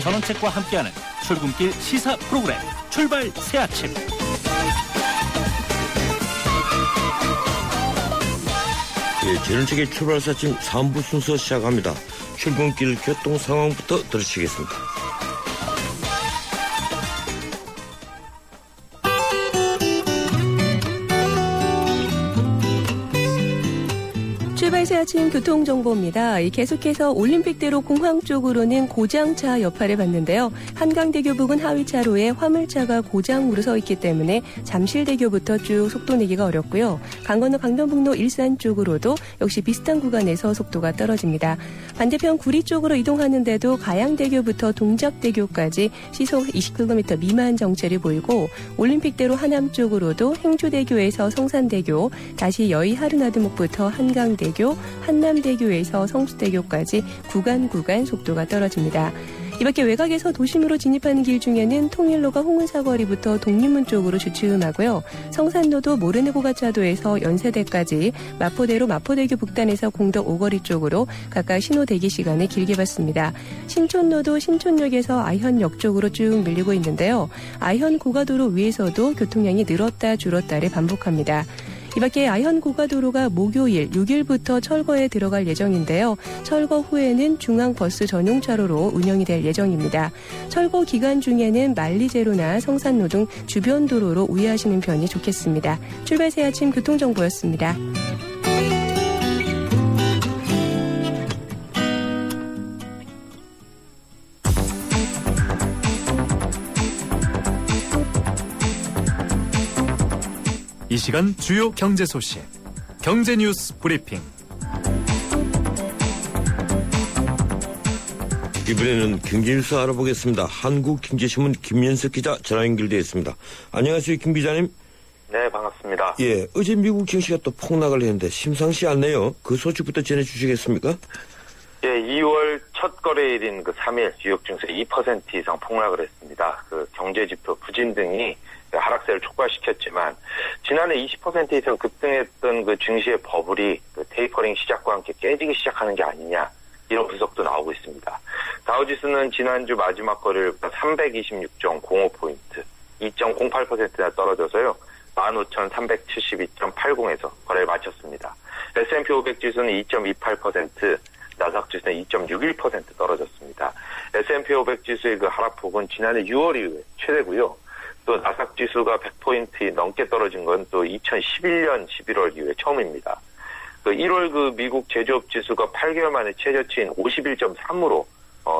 전원책과 함께하는 출근길 시사 프로그램 출발 새아침. 전원책의 출발 새아침 3부 순서 시작합니다. 출근길 교통 상황부터 들으시겠습니다. 출발 새아침 교통정보입니다. 계속해서 올림픽대로 공항 쪽으로는 고장차 여파를 받는데요. 한강대교 부근 하위차로에 화물차가 고장으로 서 있기 때문에 잠실대교부터 쭉 속도 내기가 어렵고요. 강건너 강변북로 일산 쪽으로도 역시 비슷한 구간에서 속도가 떨어집니다. 반대편 구리 쪽으로 이동하는데도 가양대교부터 동작대교까지 시속 20km 미만 정체를 보이고 올림픽대로 하남 쪽으로도 행주대교에서 성산대교, 다시 여의 하루나들목부터 한강대교, 한남대교에서 성수대교까지 구간 속도가 떨어집니다. 이밖에 외곽에서 도심으로 진입하는 길 중에는 통일로가 홍은사거리부터 독립문 쪽으로 주춤하고요. 성산로도 모래내고가차도에서 연세대까지, 마포대로 마포대교 북단에서 공덕 오거리 쪽으로 각각 신호 대기 시간을 길게 받습니다. 신촌로도 신촌역에서 아현역 쪽으로 쭉 밀리고 있는데요. 아현 고가도로 위에서도 교통량이 늘었다 줄었다를 반복합니다. 이밖에 아현 고가도로가 목요일 6일부터 철거에 들어갈 예정인데요. 철거 후에는 중앙버스 전용차로로 운영이 될 예정입니다. 철거 기간 중에는 만리제로나 성산로 등 주변 도로로 우회하시는 편이 좋겠습니다. 출발 새아침 교통정보였습니다. 이 시간 주요 경제 소식, 경제 뉴스 브리핑. 이번에는 경제 뉴스 알아보겠습니다. 한국경제신문 김현석 기자 전화 연결되어 있습니다. 안녕하세요, 김 기자님. 네, 반갑습니다. 예, 어제 미국 증시가 또 폭락을 했는데 심상치 않네요. 그 소식부터 전해주시겠습니까? 예, 2월 첫 거래일인 그 3일 뉴욕 증시 2% 이상 폭락을 했습니다. 그 경제지표 부진 등이 하락세를 촉발시켰지만 지난해 20% 이상 급등했던 그 증시의 버블이 그 테이퍼링 시작과 함께 깨지기 시작하는 게 아니냐, 이런 분석도 나오고 있습니다. 다우지수는 지난주 마지막 거래일 326.05포인트, 2.08%나 떨어져서요 15,372.80에서 거래를 마쳤습니다. S&P 500 지수는 2.28%, 나스닥 지수는 2.61% 떨어졌습니다. S&P 500 지수의 그 하락폭은 지난해 6월 이후에 최대고요. 또 나스닥 지수가 100포인트 넘게 떨어진 건 또 2011년 11월 이후에 처음입니다. 그 1월 그 미국 제조업 지수가 8개월 만에 최저치인 51.3으로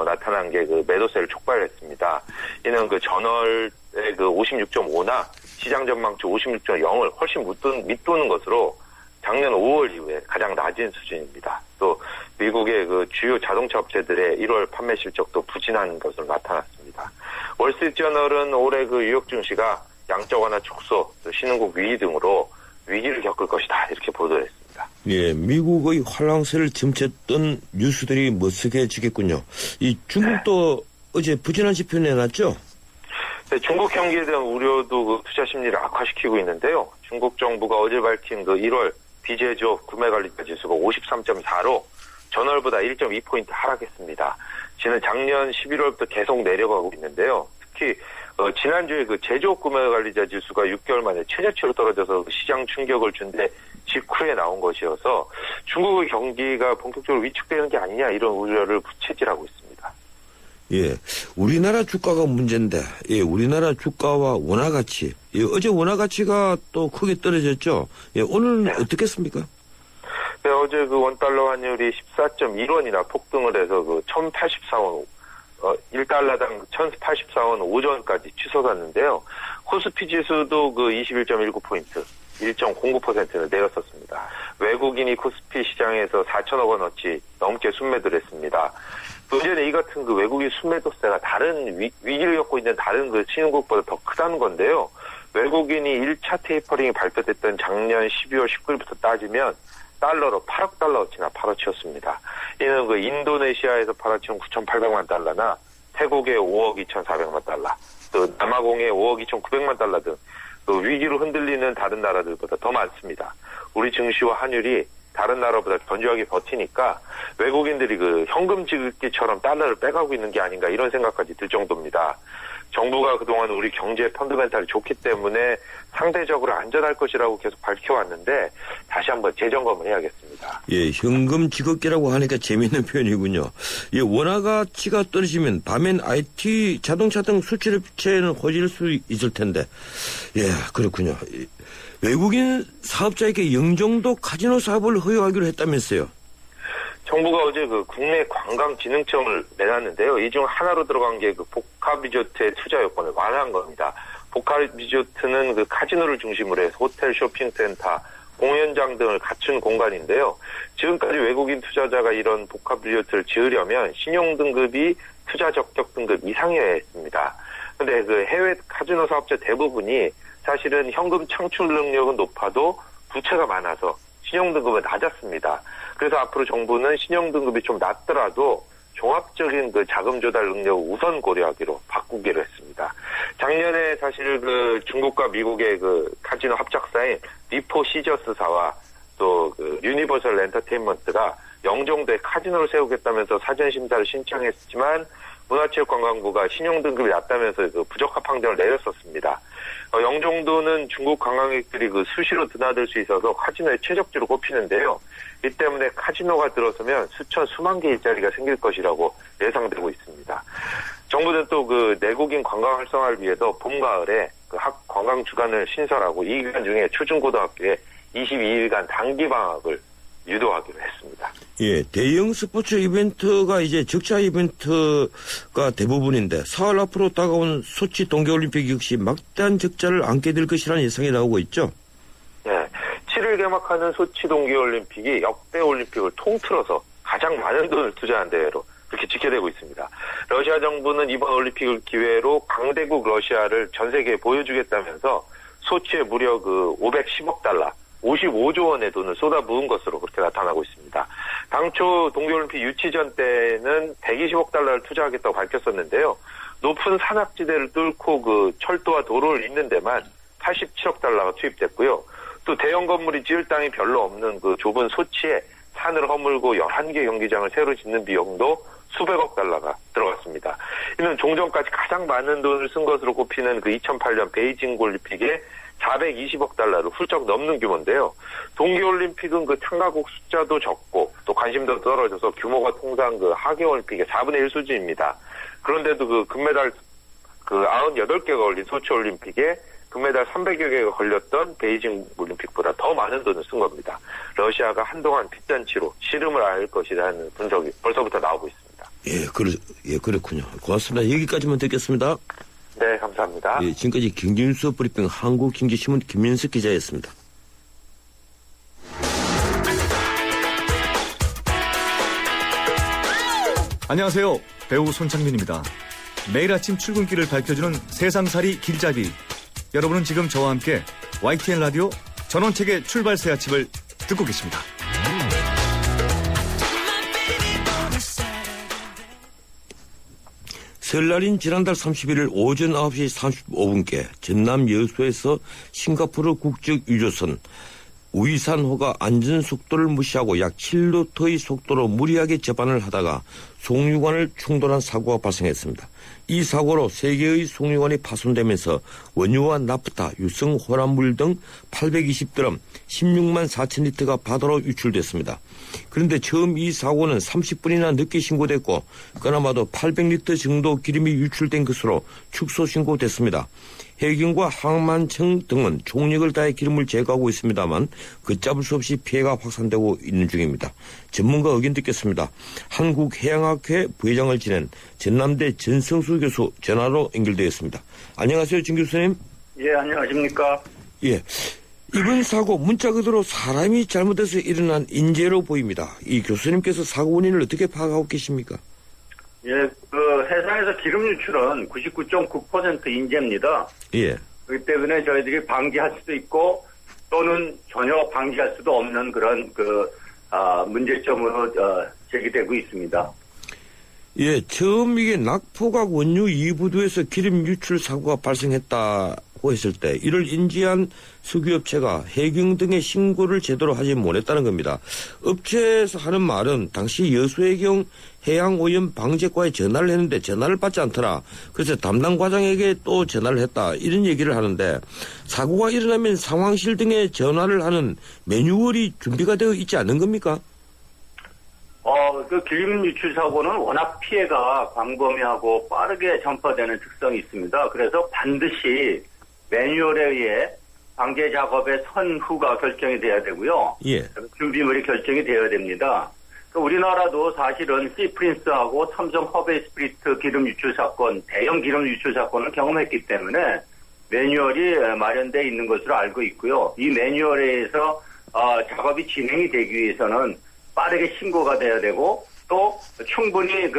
나타난 게 그 매도세를 촉발했습니다. 이는 그 전월의 그 56.5나 시장 전망치 56.0을 훨씬 밑도는 것으로 작년 5월 이후에 가장 낮은 수준입니다. 또 미국의 그 주요 자동차 업체들의 1월 판매 실적도 부진한 것으로 나타났습니다. 월스트리트저널은 올해 그 뉴욕 증시가 양적 완화 축소, 또 신흥국 위기 등으로 위기를 겪을 것이다, 이렇게 보도했습니다. 예, 미국의 활랑세를 점쳤던 뉴스들이 머쓱해지겠군요. 이 중국도 어제 부진한 지표 내놨죠? 네, 중국 경기에 대한 우려도 그 투자 심리를 악화시키고 있는데요. 중국 정부가 어제 밝힌 그 1월 비제조업 구매관리자 지수가 53.4로 전월보다 1.2포인트 하락했습니다. 지난 작년 11월부터 계속 내려가고 있는데요. 특히 지난주에 그 제조업 구매관리자 지수가 6개월 만에 최저치로 떨어져서 시장 충격을 준 데 직후에 나온 것이어서 중국의 경기가 본격적으로 위축되는 게 아니냐, 이런 우려를 부채질하고 있습니다. 예, 우리나라 주가가 문제인데, 예, 우리나라 주가와 원화 가치, 예, 어제 원화 가치가 또 크게 떨어졌죠. 예, 오늘은 네. 어떻겠습니까? 네, 어제 그 원달러 환율이 14.1원이나 폭등을 해서 그 1,084원, 1달러당 1,084원 5전까지 치솟았는데요. 코스피 지수도 그 21.19포인트, 1.09%는 내렸었습니다. 외국인이 코스피 시장에서 4천억 원어치 넘게 순매도를 했습니다. 예전에 이 같은 그 외국인 순매도세가 다른 위기를 겪고 있는 다른 그 신흥국보다 더 크다는 건데요. 외국인이 1차 테이퍼링이 발표됐던 작년 12월 19일부터 따지면 달러로 8억 달러어치나 팔아치웠습니다. 이는 그 인도네시아에서 팔아치운 9,800만 달러나 태국의 5억 2,400만 달러, 또 남아공의 5억 2,900만 달러 등 그 위기로 흔들리는 다른 나라들보다 더 많습니다. 우리 증시와 환율이 다른 나라보다 견조하게 버티니까 외국인들이 그 현금 지급기처럼 달러를 빼가고 있는 게 아닌가 이런 생각까지 들 정도입니다. 정부가 그동안 우리 경제 펀더멘탈이 좋기 때문에 상대적으로 안전할 것이라고 계속 밝혀왔는데 다시 한번 재점검을 해야겠습니다. 예, 현금 지급기라고 하니까 재미있는 표현이군요. 예, 원화 가치가 떨어지면 밤엔 IT, 자동차 등 수출업체는 호질 수 있을 텐데. 예, 그렇군요. 외국인 사업자에게 영종도 카지노 사업을 허용하기로 했다면서요. 정부가 어제 그 국내 관광진흥청을 내놨는데요. 이 중 하나로 들어간 게 그 복합리조트의 투자 요건을 완화한 겁니다. 복합리조트는 그 카지노를 중심으로 해서 호텔, 쇼핑센터, 공연장 등을 갖춘 공간인데요. 지금까지 외국인 투자자가 이런 복합리조트를 지으려면 신용등급이 투자 적격 등급 이상이어야 했습니다. 근데 그 해외 카지노 사업자 대부분이 사실은 현금 창출 능력은 높아도 부채가 많아서 신용등급은 낮았습니다. 그래서 앞으로 정부는 신용등급이 좀 낮더라도 종합적인 그 자금 조달 능력을 우선 고려하기로 바꾸기로 했습니다. 작년에 사실 그 중국과 미국의 그 카지노 합작사인 리포 시저스사와 또 그 유니버설 엔터테인먼트가 영종도에 카지노를 세우겠다면서 사전 심사를 신청했지만 문화체육관광부가 신용등급이 낮다면서 그 부적합 판정을 내렸었습니다. 영종도는 중국 관광객들이 그 수시로 드나들 수 있어서 카지노의 최적지로 꼽히는데요. 이 때문에 카지노가 들어서면 수만 개 일자리가 생길 것이라고 예상되고 있습니다. 정부는 또 그 내국인 관광 활성화를 위해서 봄, 가을에 그 학 관광 주간을 신설하고 이 기간 중에 초중고등학교에 22일간 단기 방학을 유도하기로 했습니다. 예, 대형 스포츠 이벤트가 이제 적자 이벤트가 대부분인데 사흘 앞으로 다가온 소치 동계올림픽 역시 막대한 적자를 안게 될 것이라는 예상이 나오고 있죠. 네, 7일 개막하는 소치 동계올림픽이 역대 올림픽을 통틀어서 가장 많은 돈을 투자한 대회로 그렇게 지켜되고 있습니다. 러시아 정부는 이번 올림픽을 기회로 강대국 러시아를 전 세계에 보여주겠다면서 소치에 무려 그 510억 달러, 55조 원의 돈을 쏟아부은 것으로 그렇게 나타나고 있습니다. 당초 동계올림픽 유치전 때는 120억 달러를 투자하겠다고 밝혔었는데요. 높은 산악지대를 뚫고 그 철도와 도로를 잇는 데만 87억 달러가 투입됐고요. 또 대형 건물이 지을 땅이 별로 없는 그 좁은 소치에 산을 허물고 11개 경기장을 새로 짓는 비용도 수백억 달러가 들어갔습니다. 이는 종전까지 가장 많은 돈을 쓴 것으로 꼽히는 그 2008년 베이징 올림픽에 420억 달러를 훌쩍 넘는 규모인데요. 동계올림픽은 그 참가국 숫자도 적고 또 관심도 떨어져서 규모가 통상 그 하계올림픽의 4분의 1 수준입니다. 그런데도 그 금메달 그 98개가 걸린 소치올림픽에 금메달 300여 개가 걸렸던 베이징 올림픽보다 더 많은 돈을 쓴 겁니다. 러시아가 한동안 빚잔치로 시름을 앓을 것이라는 분석이 벌써부터 나오고 있습니다. 예, 그렇군요. 고맙습니다. 여기까지만 듣겠습니다. 네, 감사합니다. 예, 지금까지 경제뉴스 브리핑 한국경제신문 김민석 기자였습니다. 안녕하세요. 배우 손창민입니다. 매일 아침 출근길을 밝혀주는 세상살이 길잡이. 여러분은 지금 저와 함께 YTN 라디오 전원책의 출발새 아침을 듣고 계십니다. 설날인 지난달 31일 오전 9시 35분께 전남 여수에서 싱가포르 국적유조선 우이산호가 안전속도를 무시하고 약 7노트의 속도로 무리하게 접안을 하다가 송유관을 충돌한 사고가 발생했습니다. 이 사고로 3개의 송유관이 파손되면서 원유와 나프타, 유성 혼합물 등 820드럼 16만 4천 리터가 바다로 유출됐습니다. 그런데 처음 이 사고는 30분이나 늦게 신고됐고 그나마도 800리터 정도 기름이 유출된 것으로 축소 신고됐습니다. 해경과 항만청 등은 총력을 다해 기름을 제거하고 있습니다만 걷잡을 수 없이 피해가 확산되고 있는 중입니다. 전문가 의견 듣겠습니다. 한국해양학회 부회장을 지낸 전남대 전성수 교수 전화로 연결되어 있습니다. 안녕하세요, 진 교수님. 예, 안녕하십니까. 예, 이번 사고 문자 그대로 사람이 잘못해서 일어난 인재로 보입니다. 이 교수님께서 사고 원인을 어떻게 파악하고 계십니까? 예, 그 해상에서 기름 유출은 99.9% 인재입니다. 예. 그렇기 때문에 저희들이 방지할 수도 있고 또는 전혀 방지할 수도 없는 그런 문제점으로 제기되고 있습니다. 예, 처음 이게 낙포각 원유 2부두에서 기름 유출 사고가 발생했다고 납품했다고 했을 때 이를 인지한 석유업체가 해경 등의 신고를 제대로 하지 못했다는 겁니다. 업체에서 하는 말은 당시 여수해경 해양오염 방제과에 전화를 했는데 전화를 받지 않더라. 그래서 담당 과장에게 또 전화를 했다. 이런 얘기를 하는데 사고가 일어나면 상황실 등에 전화를 하는 매뉴얼이 준비가 되어 있지 않은 겁니까? 그 기름 유출 사고는 워낙 피해가 광범위하고 빠르게 전파되는 특성이 있습니다. 그래서 반드시 매뉴얼에 의해 방제 작업의 선후가 결정이 돼야 되고요. 예. 준비물이 결정이 되어야 됩니다. 우리나라도 사실은 시프린스하고 삼성 허베이스프리트 기름 유출 사건, 대형 기름 유출 사건을 경험했기 때문에 매뉴얼이 마련되어 있는 것으로 알고 있고요. 이 매뉴얼에 의해서 작업이 진행이 되기 위해서는 빠르게 신고가 돼야 되고 또 충분히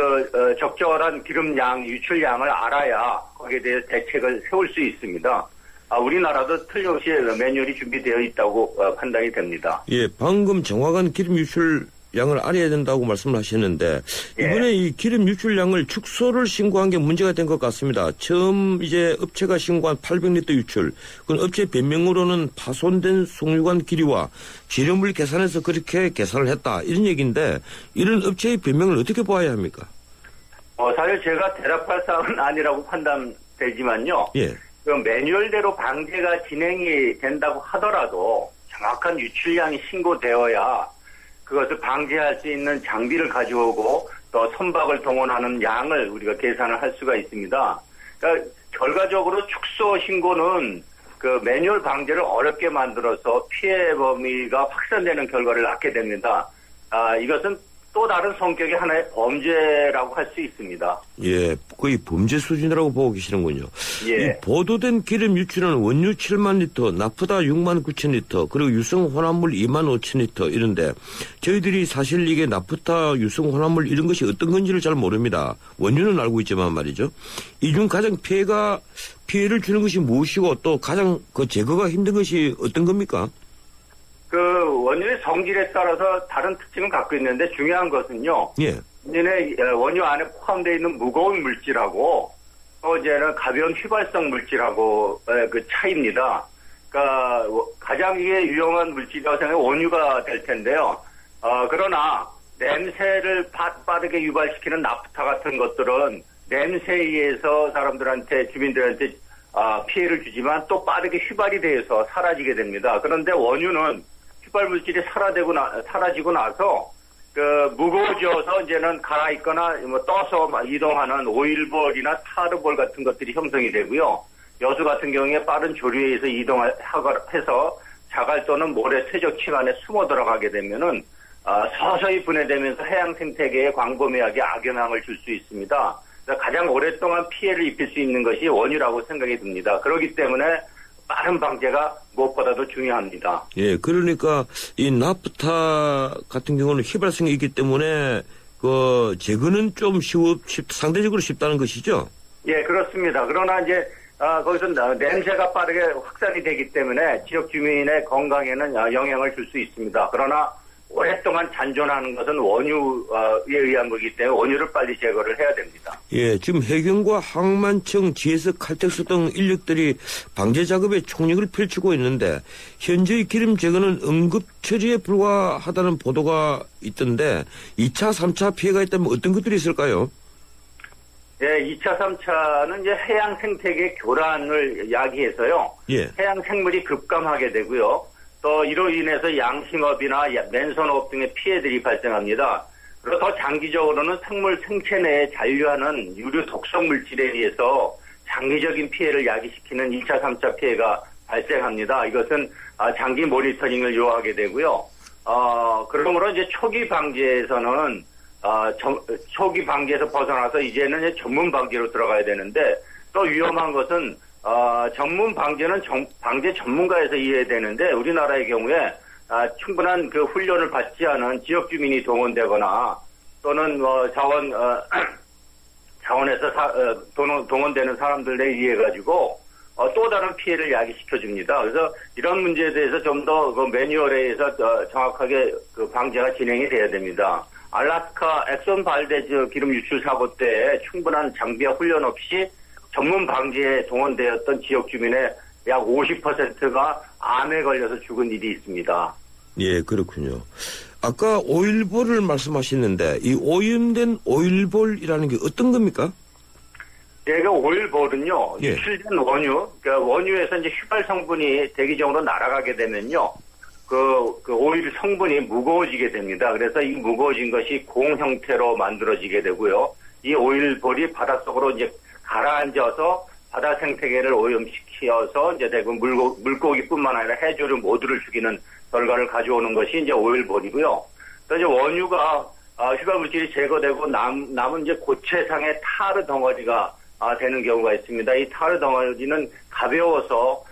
적절한 기름량, 유출량을 알아야 거기에 대해서 대책을 세울 수 있습니다. 우리나라도 틀림없이 매뉴얼이 준비되어 있다고 판단이 됩니다. 예, 방금 정확한 기름 유출량을 알아야 된다고 말씀을 하셨는데 이번에 이 기름 유출량을 축소를 신고한 게 문제가 된 것 같습니다. 처음 이제 업체가 신고한 800리터 유출, 그건 업체 변명으로는 파손된 송유관 길이와 지름을 계산해서 그렇게 계산을 했다 이런 얘기인데 이런 업체의 변명을 어떻게 봐야 합니까? 사실 제가 대답할 사항은 아니라고 판단되지만요. 예. 그 매뉴얼대로 방제가 진행이 된다고 하더라도 정확한 유출량이 신고되어야 그것을 방지할 수 있는 장비를 가져오고 또 선박을 동원하는 양을 우리가 계산을 할 수가 있습니다. 그러니까 결과적으로 축소 신고는 그 매뉴얼 방제를 어렵게 만들어서 피해 범위가 확산되는 결과를 낳게 됩니다. 이것은 또 다른 성격의 하나의 범죄라고 할 수 있습니다. 예, 거의 범죄 수준이라고 보고 계시는군요. 예. 이 보도된 기름 유출은 원유 7만 리터, 나프다 6만 9천 리터, 그리고 유성 혼합물 2만 5천 리터 이런데 저희들이 사실 이게 나프타, 유성 혼합물 이런 것이 어떤 건지를 잘 모릅니다. 원유는 알고 있지만 말이죠. 이 중 가장 피해를 주는 것이 무엇이고 또 가장 그 제거가 힘든 것이 어떤 겁니까? 원유의 성질에 따라서 다른 특징을 갖고 있는데 중요한 것은요. 예. 원유 안에 포함되어 있는 무거운 물질하고 또 이제는 가벼운 휘발성 물질하고 그 차이입니다. 그러니까 가장 이게 유용한 물질이라고 생각하면 원유가 될 텐데요. 그러나 냄새를 빠르게 유발시키는 나프타 같은 것들은 냄새에 의해서 주민들한테 피해를 주지만 또 빠르게 휘발이 돼서 사라지게 됩니다. 그런데 원유는 휘발 물질이 사라지고 나서 무거워져서 이제는 갈아입거나 떠서 이동하는 오일볼이나 타르볼 같은 것들이 형성이 되고요. 여수 같은 경우에 빠른 조류에 의해서 이동해서 자갈 또는 모래 쇠적 층 안에 숨어 들어가게 되면은 서서히 분해되면서 해양 생태계에 광범위하게 악영향을 줄 수 있습니다. 가장 오랫동안 피해를 입힐 수 있는 것이 원유라고 생각이 듭니다. 그렇기 때문에 빠른 방제가 무엇보다도 중요합니다. 예, 그러니까 이 나프타 같은 경우는 휘발성이 있기 때문에 그 제거는 좀 상대적으로 쉽다는 것이죠? 예, 그렇습니다. 그러나 이제 거기서 냄새가 빠르게 확산이 되기 때문에 지역 주민의 건강에는 영향을 줄 수 있습니다. 그러나 오랫동안 잔존하는 것은 원유에 의한 거기 때문에 원유를 빨리 제거를 해야 됩니다. 예, 지금 해경과 항만청, GS, 칼텍스 등 인력들이 방제 작업에 총력을 펼치고 있는데 현재의 기름 제거는 응급 처리에 불과하다는 보도가 있던데 2차, 3차 피해가 있다면 어떤 것들이 있을까요? 예, 2차, 3차는 이제 해양 생태계 교란을 야기해서요. 예. 해양 생물이 급감하게 되고요. 또 이로 인해서 양식업이나 맨손업 등의 피해들이 발생합니다. 그리고 더 장기적으로는 생물 생체 내에 잔류하는 유류 독성 물질에 의해서 장기적인 피해를 야기시키는 2차, 3차 피해가 발생합니다. 이것은 장기 모니터링을 요하게 되고요. 그러므로 이제 초기 방지에서는 초기 방지에서 벗어나서 이제는 전문 방지로 들어가야 되는데 또 위험한 것은 전문 방제는 방제 전문가에서 이해해야 되는데 우리나라의 경우에 충분한 그 훈련을 받지 않은 지역 주민이 동원되거나 또는 자원에서 동원되는 사람들에 의해 가지고 또 다른 피해를 야기시켜 줍니다. 그래서 이런 문제에 대해서 좀 더 그 매뉴얼에 의해서 정확하게 그 방제가 진행이 돼야 됩니다. 알래스카 엑손 발데즈 기름 유출 사고 때 충분한 장비와 훈련 없이 전문 방지에 동원되었던 지역 주민의 약 50%가 암에 걸려서 죽은 일이 있습니다. 예, 그렇군요. 아까 오일볼을 말씀하셨는데 이 오염된 오일볼이라는 게 어떤 겁니까? 그 오일볼은요, 예. 유출된 원유, 그러니까 원유에서 이제 휘발 성분이 대기적으로 날아가게 되면요, 그 오일 성분이 무거워지게 됩니다. 그래서 이 무거워진 것이 공 형태로 만들어지게 되고요. 이 오일볼이 바닷속으로 이제 가라앉아서 바다 생태계를 오염시켜서 이제 대부분 물고기뿐만 아니라 해조류 모두를 죽이는 결과를 가져오는 것이 이제 오일볼이고요. 또 이제 원유가 휘발 물질이 제거되고 남은 이제 고체상의 타르 덩어리가 되는 경우가 있습니다. 이 타르 덩어리는 가벼워서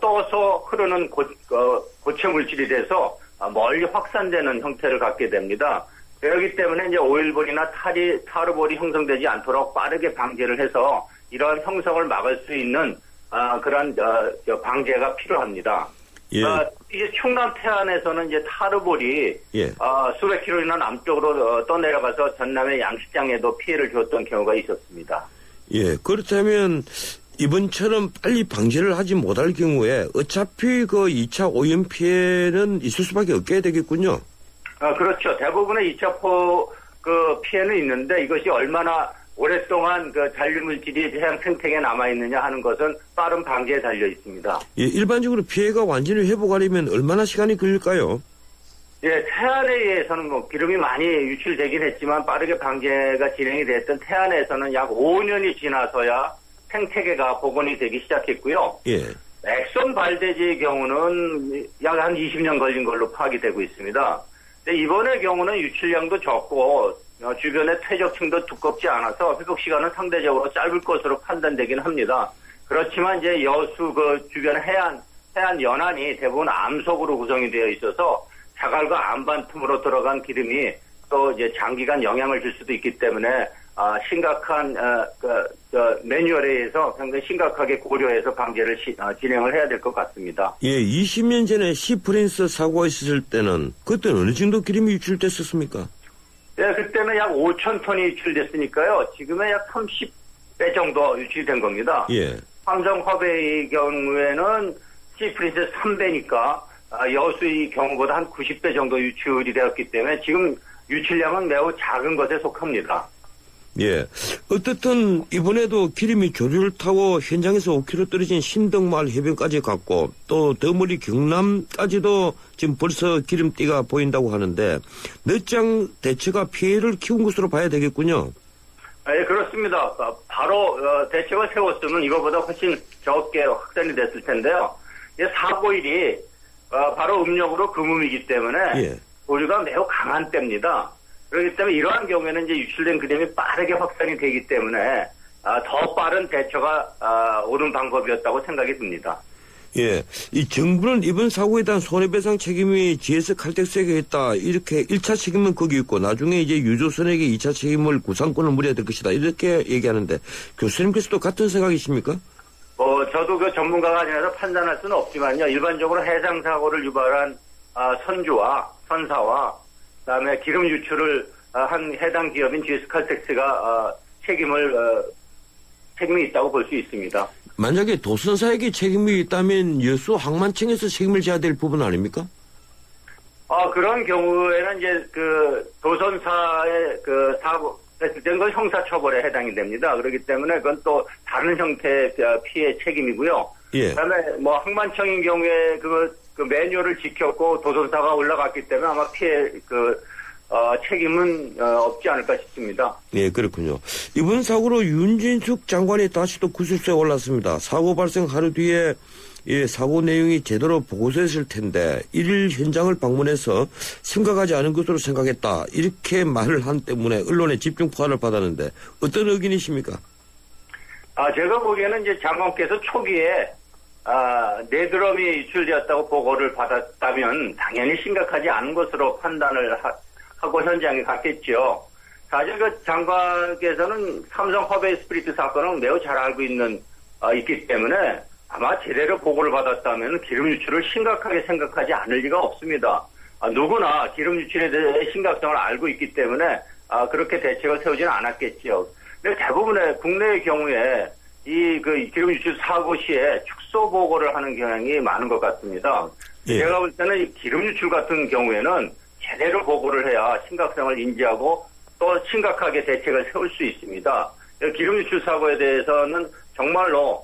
떠서 흐르는 고체 물질이 돼서 멀리 확산되는 형태를 갖게 됩니다. 그렇기 때문에 이제 오일볼이나 타르볼이 형성되지 않도록 빠르게 방제를 해서 이러한 형성을 막을 수 있는 그런 방제가 필요합니다. 예. 이제 충남 태안에서는 이제 타르볼이 예. 수백 킬로미터 남쪽으로 떠내려가서 전남의 양식장에도 피해를 줬던 경우가 있었습니다. 예, 그렇다면 이번처럼 빨리 방지를 하지 못할 경우에 어차피 그 2차 오염 피해는 있을 수밖에 없게 되겠군요. 그렇죠. 대부분의 2차 피해는 있는데 이것이 얼마나 오랫동안 그 잔류물질이 해양 생태계에 남아있느냐 하는 것은 빠른 방제에 달려 있습니다. 예, 일반적으로 피해가 완전히 회복하려면 얼마나 시간이 걸릴까요? 예, 태안에 의해서는 뭐 기름이 많이 유출되긴 했지만 빠르게 방제가 진행이 됐던 태안에서는 약 5년이 지나서야 생태계가 복원이 되기 시작했고요. 예. 엑선 발대지의 경우는 약 한 20년 걸린 걸로 파악이 되고 있습니다. 근데 이번의 경우는 유출량도 적고 주변의 퇴적층도 두껍지 않아서 회복 시간은 상대적으로 짧을 것으로 판단되긴 합니다. 그렇지만 이제 여수 그 주변 해안 연안이 대부분 암석으로 구성이 되어 있어서 자갈과 암반 틈으로 들어간 기름이 또 이제 장기간 영향을 줄 수도 있기 때문에 심각한 매뉴얼에 의해서 상당히 심각하게 고려해서 방제를 진행을 해야 될 것 같습니다. 예, 20년 전에 시프린스 사고가 있었을 때는 그때는 어느 정도 기름이 유출됐었습니까? 예, 그때는 약 5천 톤이 유출됐으니까요. 지금은 약 30배 정도 유출된 겁니다. 예. 삼성 화배의 경우에는 시프린스 3배니까 여수의 경우보다 한 90배 정도 유출이 되었기 때문에 지금 유출량은 매우 작은 것에 속합니다. 예. 어떻든 이번에도 기름이 조류를 타고 현장에서 5km 떨어진 신덕마을 해변까지 갔고 또 더 멀리 경남까지도 지금 벌써 기름띠가 보인다고 하는데 늦장 대처가 피해를 키운 것으로 봐야 되겠군요. 예, 그렇습니다. 바로 대책을 세웠으면 이거보다 훨씬 적게 확산이 됐을 텐데요. 사고일이 바로 음력으로 금음이기 때문에 예. 오류가 매우 강한 때입니다. 그렇기 때문에 이러한 경우에는 이제 유출된 그림이 빠르게 확산이 되기 때문에 더 빠른 대처가 옳은 방법이었다고 생각이 듭니다. 예. 이 정부는 이번 사고에 대한 손해배상 책임이 GS 칼텍스에게 있다. 이렇게 1차 책임은 거기 있고 나중에 이제 유조선에게 2차 책임을 구상권을 물어야 될 것이다. 이렇게 얘기하는데 교수님께서도 같은 생각이십니까? 저도 그 전문가가 아니라서 판단할 수는 없지만요. 일반적으로 해상사고를 유발한 선주와 선사와 그다음에 기름 유출을 한 해당 기업인 GS 칼텍스가 책임이 있다고 볼 수 있습니다. 만약에 도선사에게 책임이 있다면 여수 항만청에서 책임을 져야 될 부분 아닙니까? 그런 경우에는 이제 그 도선사의 그 사고 했을 때는 그건 형사처벌에 해당이 됩니다. 그렇기 때문에 그건 또 다른 형태의 피해 책임이고요. 예. 그다음에 뭐 항만청인 경우에 그 매뉴얼을 지켰고 도선사가 올라갔기 때문에 아마 피해 책임은 없지 않을까 싶습니다. 예, 그렇군요. 이번 사고로 윤진숙 장관이 다시 또 구술소에 올랐습니다. 사고 발생 하루 뒤에 사고 내용이 제대로 보고됐을 텐데 일일 현장을 방문해서 심각하지 않은 것으로 생각했다. 이렇게 말을 한 때문에 언론의 집중 포화를 받았는데 어떤 의견이십니까? 제가 보기에는 이제 장관께서 초기에 네드럼이 유출되었다고 보고를 받았다면 당연히 심각하지 않은 것으로 판단을 하고 현장에 갔겠죠. 사실 그 장관께서는 삼성 허베이 스프리트 사건을 매우 잘 알고 있기 때문에 아마 제대로 보고를 받았다면 기름 유출을 심각하게 생각하지 않을 리가 없습니다. 누구나 기름 유출에 대해 심각성을 알고 있기 때문에 그렇게 대책을 세우지는 않았겠죠. 근데 대부분의 국내의 경우에 기름 유출 사고 시에 축소 보고를 하는 경향이 많은 것 같습니다. 예. 제가 볼 때는 이 기름 유출 같은 경우에는 제대로 보고를 해야 심각성을 인지하고 또 심각하게 대책을 세울 수 있습니다. 기름 유출 사고에 대해서는 정말로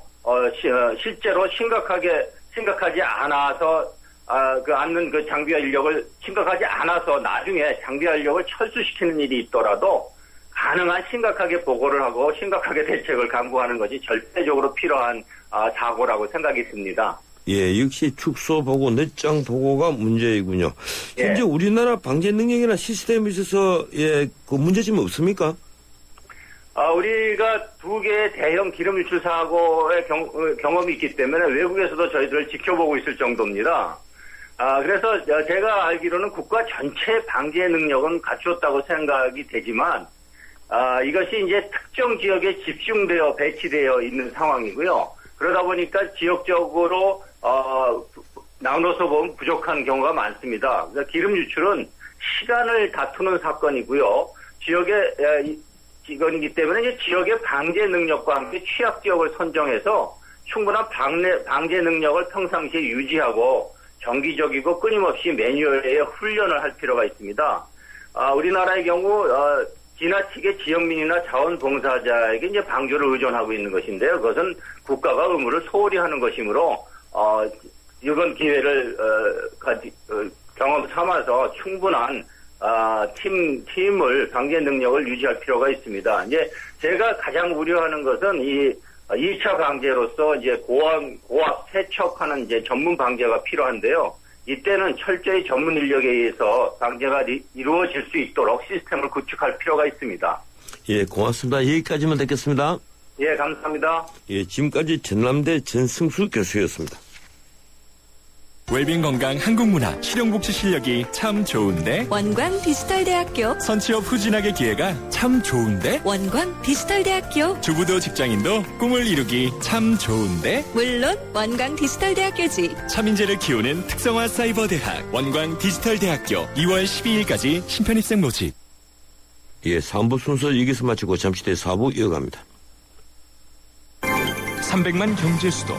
실제로 심각하지 않아서 않는 그 장비와 인력을 심각하지 않아서 나중에 장비와 인력을 철수시키는 일이 있더라도 가능한 심각하게 보고를 하고 심각하게 대책을 강구하는 것이 절대적으로 필요한 사고라고 생각이 듭니다. 예, 역시 축소 보고, 늦장 보고가 문제이군요. 현재 예. 우리나라 방제 능력이나 시스템에 있어서 그 문제점은 없습니까? 우리가 두 개의 대형 기름 유출 사고의 경험이 있기 때문에 외국에서도 저희들을 지켜보고 있을 정도입니다. 그래서 제가 알기로는 국가 전체 방제 능력은 갖추었다고 생각이 되지만, 이것이 이제 특정 지역에 집중되어 배치되어 있는 상황이고요. 그러다 보니까 지역적으로, 나눠서 보면 부족한 경우가 많습니다. 그래서 기름 유출은 시간을 다투는 사건이고요. 이건이기 때문에 이제 지역의 방제 능력과 함께 취약 지역을 선정해서 충분한 방제 능력을 평상시에 유지하고 정기적이고 끊임없이 매뉴얼에 훈련을 할 필요가 있습니다. 우리나라의 경우 지나치게 지역민이나 자원봉사자에게 이제 방조를 의존하고 있는 것인데요. 그것은 국가가 의무를 소홀히 하는 것이므로 이번 기회를 경험 삼아서 충분한 팀을 방제 능력을 유지할 필요가 있습니다. 이제 제가 가장 우려하는 것은 이 2차 방제로서 이제 고압 세척하는 이제 전문 방제가 필요한데요. 이때는 철저히 전문 인력에 의해서 방제가 이루어질 수 있도록 시스템을 구축할 필요가 있습니다. 예, 고맙습니다. 여기까지만 듣겠습니다. 예, 감사합니다. 예, 지금까지 전남대 전승수 교수였습니다. 웰빙 건강 한국문화 실용복지 실력이 참 좋은데 원광 디지털대학교 선취업 후진학의 기회가 참 좋은데 원광 디지털대학교 주부도 직장인도 꿈을 이루기 참 좋은데 물론 원광 디지털대학교지. 차민재를 키우는 특성화 사이버대학 원광 디지털대학교 2월 12일까지 신편입생 모집. 예, 3부 순서 여기서 마치고 잠시 뒤에 4부 이어갑니다. 300만 경제 수도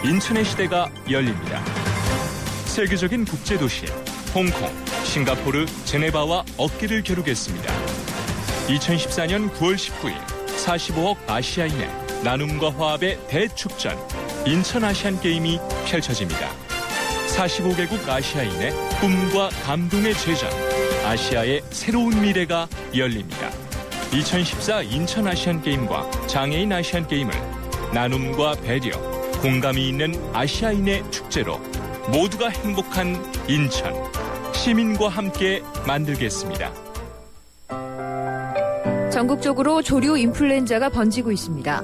인천의 시대가 열립니다. 세계적인 국제도시 홍콩, 싱가포르, 제네바와 어깨를 겨루겠습니다. 2014년 9월 19일 45억 아시아인의 나눔과 화합의 대축전 인천 아시안게임이 펼쳐집니다. 45개국 아시아인의 꿈과 감동의 제전 아시아의 새로운 미래가 열립니다. 2014 인천 아시안게임과 장애인 아시안게임을 나눔과 배려, 공감이 있는 아시아인의 축제로 모두가 행복한 인천, 시민과 함께 만들겠습니다. 전국적으로 조류 인플루엔자가 번지고 있습니다.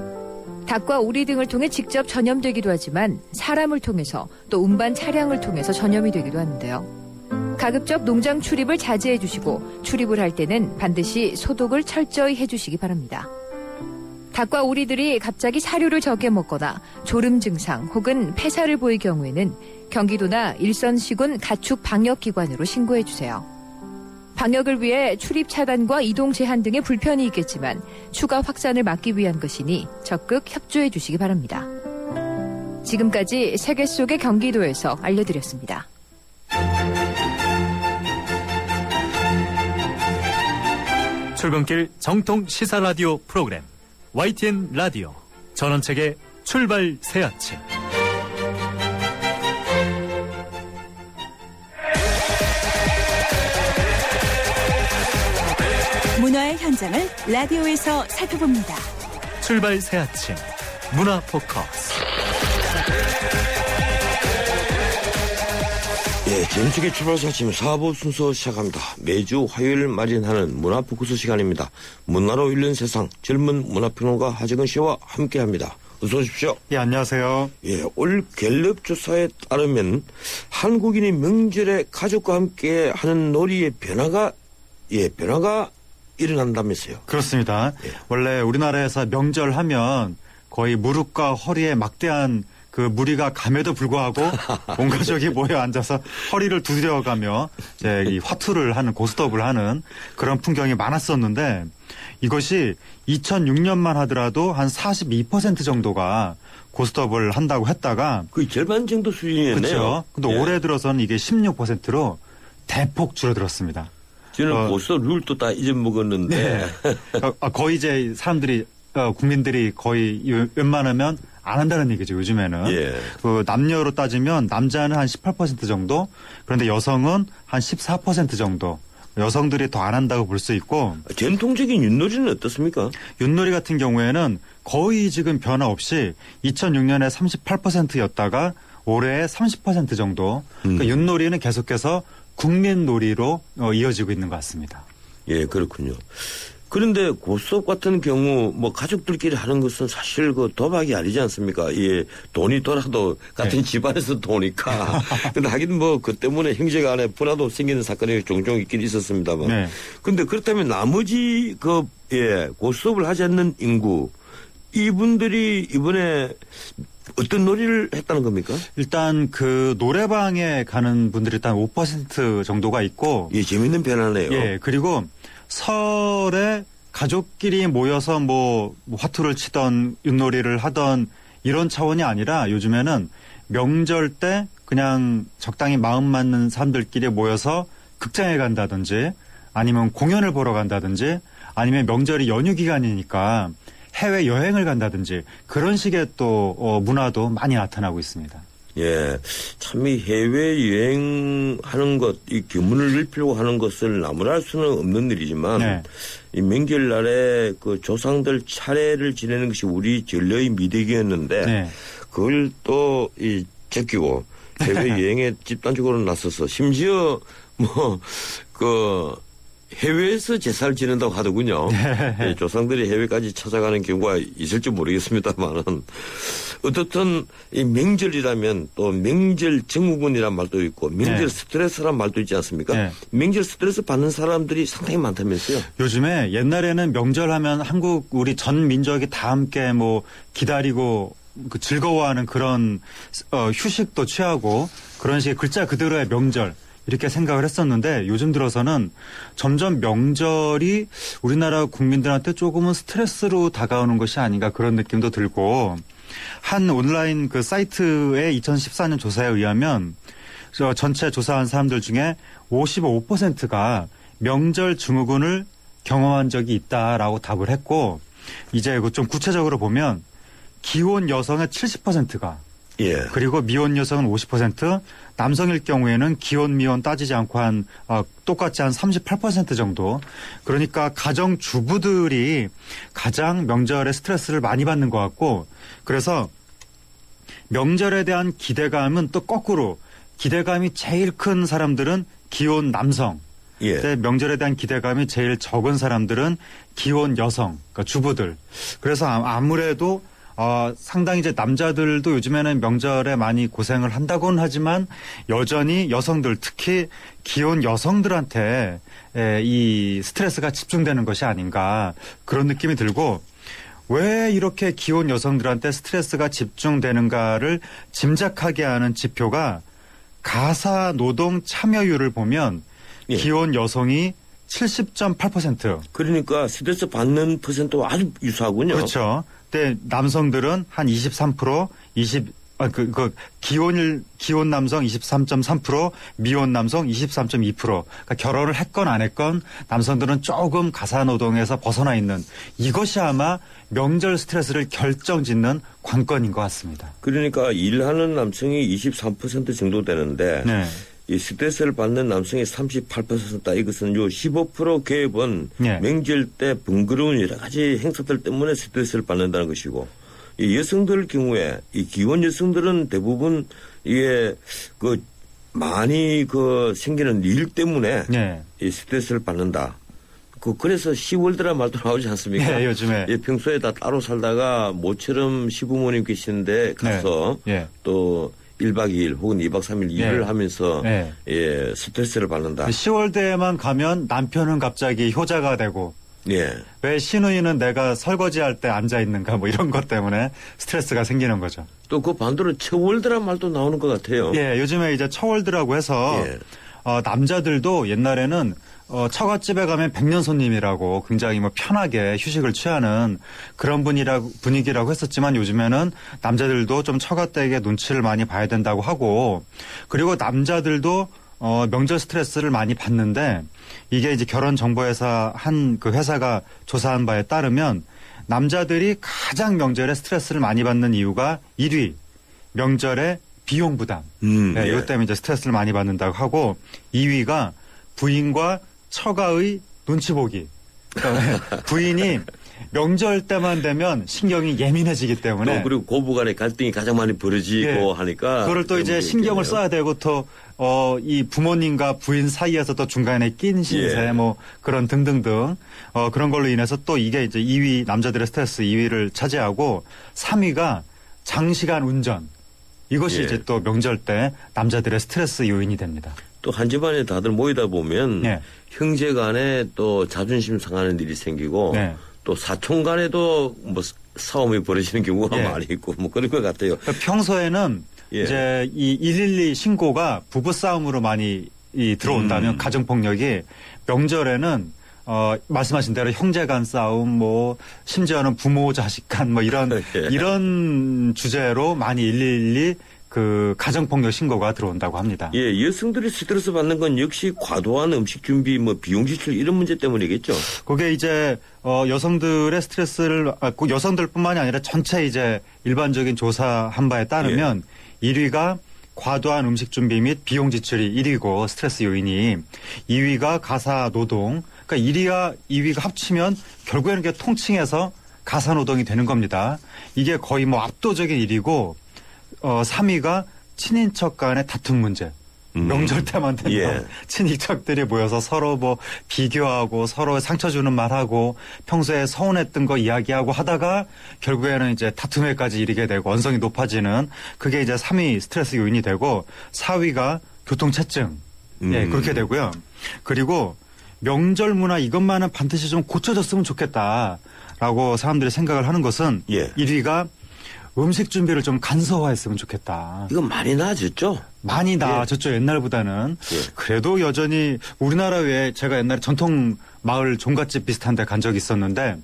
닭과 오리 등을 통해 직접 전염되기도 하지만 사람을 통해서 또 운반 차량을 통해서 전염이 되기도 하는데요. 가급적 농장 출입을 자제해 주시고 출입을 할 때는 반드시 소독을 철저히 해주시기 바랍니다. 닭과 오리들이 갑자기 사료를 적게 먹거나 졸음 증상 혹은 폐사를 보일 경우에는 경기도나 일선시군 가축 방역기관으로 신고해 주세요. 방역을 위해 출입 차단과 이동 제한 등의 불편이 있겠지만 추가 확산을 막기 위한 것이니 적극 협조해 주시기 바랍니다. 지금까지 세계 속의 경기도에서 알려드렸습니다. 출근길 정통 시사 라디오 프로그램 YTN 라디오 전원책의 출발 새 아침. 문화의 현장을 라디오에서 살펴봅니다. 출발 새 아침 문화 포커스. 예, 정책의 출발사 아침 4부 순서 시작합니다. 매주 화요일 마련하는 문화포커스 시간입니다. 문화로 읽는 세상 젊은 문화평론가 하재근 씨와 함께합니다. 어서 오십시오. 예, 안녕하세요. 예, 올 갤럽 조사에 따르면 한국인이 명절에 가족과 함께 하는 놀이의 변화가 일어난다면서요. 그렇습니다. 예. 원래 우리나라에서 명절하면 거의 무릎과 허리에 막대한 그 무리가 감에도 불구하고 온 가족이 모여 앉아서 허리를 두드려가며 이제 이 화투를 하는 고스톱을 하는 그런 풍경이 많았었는데 이것이 2006년만 하더라도 한 42% 정도가 고스톱을 한다고 했다가 거의 절반 정도 수준이었네요. 그렇죠. 근데 예. 올해 들어서는 이게 16%로 대폭 줄어들었습니다. 저는 고스톱 룰도 다 잊어먹었는데. 거의 이제 사람들이 국민들이 거의 웬만하면 안 한다는 얘기죠, 요즘에는. 예. 그 남녀로 따지면 남자는 한 18% 정도, 그런데 여성은 한 14% 정도. 여성들이 더 안 한다고 볼 수 있고. 전통적인 윷놀이는 어떻습니까? 윷놀이 같은 경우에는 거의 지금 변화 없이 2006년에 38%였다가 올해 30% 정도. 그러니까 윷놀이는 계속해서 국민놀이로 이어지고 있는 것 같습니다. 예, 그렇군요. 그런데 고스톱 같은 경우 뭐 가족들끼리 하는 것은 사실 그 도박이 아니지 않습니까? 예, 돈이 돌아도 같은 네. 집안에서 도니까. 근데 하긴 뭐 그 때문에 형제간에 분화도 생기는 사건이 종종 있긴 있었습니다만. 네. 근데 그렇다면 나머지 고스톱을 하지 않는 인구 이분들이 이번에 어떤 놀이를 했다는 겁니까? 일단 그 노래방에 가는 분들이 일단 5% 정도가 있고. 예, 재밌는 변화네요. 예, 그리고 설에 가족끼리 모여서 뭐 화투를 치던 윷놀이를 하던 이런 차원이 아니라 요즘에는 명절 때 그냥 적당히 마음 맞는 사람들끼리 모여서 극장에 간다든지 아니면 공연을 보러 간다든지 아니면 명절이 연휴 기간이니까 해외 여행을 간다든지 그런 식의 또 문화도 많이 나타나고 있습니다. 예, 참 이 해외 여행하는 것, 이 규모를 넓히려고 하는 것을 나무랄 수는 없는 일이지만 네. 이 명절날에 그 조상들 차례를 지내는 것이 우리 전례의 미덕이었는데 네. 그걸 또 이 제끼고 해외 여행에 집단적으로 나서서 심지어 뭐 그 해외에서 제사를 지낸다고 하더군요. 예, 조상들이 해외까지 찾아가는 경우가 있을지 모르겠습니다만은 어떻든 이 명절이라면 또 명절 증후군이란 말도 있고 명절 네. 스트레스란 말도 있지 않습니까? 네. 명절 스트레스 받는 사람들이 상당히 많다면서요. 요즘에 옛날에는 명절하면 우리 전 민족이 다 함께 뭐 기다리고 그 즐거워하는 그런 휴식도 취하고 그런 식의 글자 그대로의 명절 이렇게 생각을 했었는데 요즘 들어서는 점점 명절이 우리나라 국민들한테 조금은 스트레스로 다가오는 것이 아닌가 그런 느낌도 들고 한 온라인 그 사이트의 2014년 조사에 의하면 전체 조사한 사람들 중에 55%가 명절 증후군을 경험한 적이 있다라고 답을 했고 이제 좀 구체적으로 보면 기혼 여성의 70%가 예. 그리고 미혼 여성은 50%, 남성일 경우에는 기혼 미혼 따지지 않고 똑같이 한 38% 정도. 그러니까 가정 주부들이 가장 명절에 스트레스를 많이 받는 것 같고 그래서 명절에 대한 기대감은 또 거꾸로 기대감이 제일 큰 사람들은 기혼 남성. 예. 근데 명절에 대한 기대감이 제일 적은 사람들은 기혼 여성, 그러니까 주부들. 그래서 아무래도 상당히 이제 남자들도 요즘에는 명절에 많이 고생을 한다고는 하지만 여전히 여성들 특히 기혼 여성들한테 이 스트레스가 집중되는 것이 아닌가 그런 느낌이 들고 왜 이렇게 기혼 여성들한테 스트레스가 집중되는가를 짐작하게 하는 지표가 가사 노동 참여율을 보면 예. 기혼 여성이 70.8%. 그러니까 스트레스 받는 퍼센트와 아주 유사하군요. 그렇죠. 근데 남성들은 한 23%, 기혼 남성 23.3%, 미혼 남성 23.2%. 그러니까 결혼을 했건 안 했건 남성들은 조금 가사 노동에서 벗어나 있는 이것이 아마 명절 스트레스를 결정짓는 관건인 것 같습니다. 그러니까 일하는 남성이 23% 정도 되는데 네. 이 스트레스를 받는 남성이 38%다. 이것은 요 15% 개입은 네. 명절 때 번거로운 여러 가지 행사들 때문에 스트레스를 받는다는 것이고 이 여성들 경우에 이 기혼 여성들은 대부분 이게 많이 생기는 일 때문에 네. 이 스트레스를 받는다. 그래서 시월드란 말도 나오지 않습니까? 네, 요즘에. 예, 평소에 다 따로 살다가 모처럼 시부모님 계시는데 가서 네. 또 1박 2일 혹은 2박 3일 일을 하면서 예, 스트레스를 받는다. 10월대에만 가면 남편은 갑자기 효자가 되고 예. 왜 시누이는 내가 설거지할 때 앉아 있는가 뭐 이런 것 때문에 스트레스가 생기는 거죠. 또 그 반대로 처월드란 말도 나오는 것 같아요. 예, 요즘에 이제 처월드라고 해서 예. 남자들도 옛날에는 처갓집에 가면 백년 손님이라고 굉장히 뭐 편하게 휴식을 취하는 그런 분위기라고 했었지만 요즘에는 남자들도 좀 처갓댁의 눈치를 많이 봐야 된다고 하고 그리고 남자들도 명절 스트레스를 많이 받는데 이게 이제 결혼정보회사 한 그 회사가 조사한 바에 따르면 남자들이 가장 명절에 스트레스를 많이 받는 이유가 1위 명절의 비용 부담. 네, 이것 때문에 이제 스트레스를 많이 받는다고 하고 2위가 부인과 처가의 눈치 보기. 그러니까 부인이 명절 때만 되면 신경이 예민해지기 때문에 또 그리고 고부간의 갈등이 가장 많이 벌어지고 예. 하니까 그걸 또 이제 신경을 써야 되고 또 이 부모님과 부인 사이에서 또 중간에 낀 신세 예. 뭐 그런 등등등 그런 걸로 인해서 또 이게 이제 2위 남자들의 스트레스 2위를 차지하고 3위가 장시간 운전 이것이 예. 이제 또 명절 때 남자들의 스트레스 요인이 됩니다. 또 한 집안에 다들 모이다 보면 예. 형제 간에 또 자존심 상하는 일이 생기고 네. 또 사촌 간에도 뭐 싸움이 벌어지는 경우가 예. 많이 있고 뭐 그런 것 같아요. 그러니까 평소에는 예. 이제 이 112 신고가 부부 싸움으로 많이 들어온다면 가정폭력이 명절에는 말씀하신 대로 형제 간 싸움 뭐 심지어는 부모 자식 간 뭐 이런 주제로 많이 112 그 가정폭력 신고가 들어온다고 합니다. 예, 여성들이 스트레스 받는 건 역시 과도한 음식 준비, 뭐 비용 지출 이런 문제 때문이겠죠. 그게 이제 여성들의 스트레스를 꼭 여성들뿐만이 아니라 전체 이제 일반적인 조사한 바에 따르면 1위가 과도한 음식 준비 및 비용 지출이 1위고 스트레스 요인이 2위가 가사 노동. 그러니까 2위가 합치면 결국에는 이게 통칭해서 가사 노동이 되는 겁니다. 이게 거의 뭐 압도적인 1위고 3위가 친인척 간의 다툼 문제. 명절 때만 되면 예. 친인척들이 모여서 서로 뭐 비교하고 서로 상처 주는 말하고 평소에 서운했던 거 이야기하고 하다가 결국에는 이제 다툼에까지 이르게 되고 언성이 높아지는 그게 이제 3위 스트레스 요인이 되고 4위가 교통체증. 예, 그렇게 되고요. 그리고 명절 문화 이것만은 반드시 좀 고쳐졌으면 좋겠다라고 사람들이 생각을 하는 것은 예. 1위가 음식 준비를 좀 간소화했으면 좋겠다. 이건 많이 나아졌죠? 많이 나아졌죠. 옛날보다는. 예. 그래도 여전히 우리나라 외에 제가 옛날에 전통 마을 종갓집 비슷한 데 간 적이 있었는데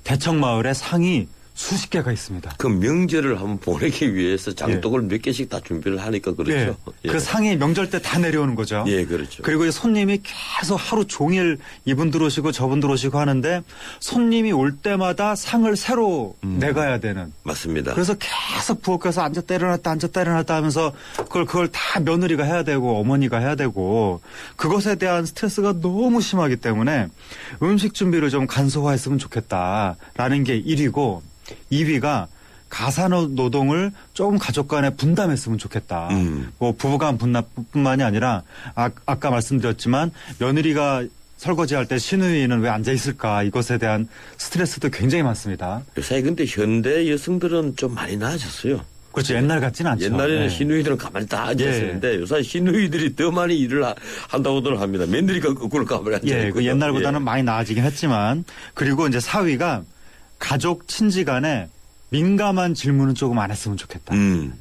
대청마을에 상이 수십 개가 있습니다. 그 명절을 한번 보내기 위해서 장독을 몇 개씩 다 준비를 하니까 그렇죠. 예. 그 상이 명절 때 다 내려오는 거죠. 예, 그렇죠. 그리고 손님이 계속 하루 종일 이분 들어오시고 저분 들어오시고 하는데 손님이 올 때마다 상을 새로 내가야 되는. 맞습니다. 그래서 계속 부엌에서 앉았다 일어났다 하면서 그걸 다 며느리가 해야 되고 어머니가 해야 되고 그것에 대한 스트레스가 너무 심하기 때문에 음식 준비를 좀 간소화했으면 좋겠다라는 게 1위고 2위가 가사 노동을 조금 가족 간에 분담했으면 좋겠다. 뭐 부부간 분담뿐만이 아니라 아까 말씀드렸지만 며느리가 설거지할 때 시누이는 왜 앉아 있을까 이것에 대한 스트레스도 굉장히 많습니다. 요새 근데 현대 여성들은 좀 많이 나아졌어요. 그렇죠. 옛날 같지는 않죠. 옛날에는 네. 시누이들은 가만히 다 앉아있었는데 요새 시누이들이 더 많이 일을 한다고들 합니다. 며느리가 거꾸로 가만히 앉아있고. 예, 그 옛날보다는 많이 나아지긴 했지만 그리고 이제 4위가 가족 친지 간에 민감한 질문은 조금 안 했으면 좋겠다.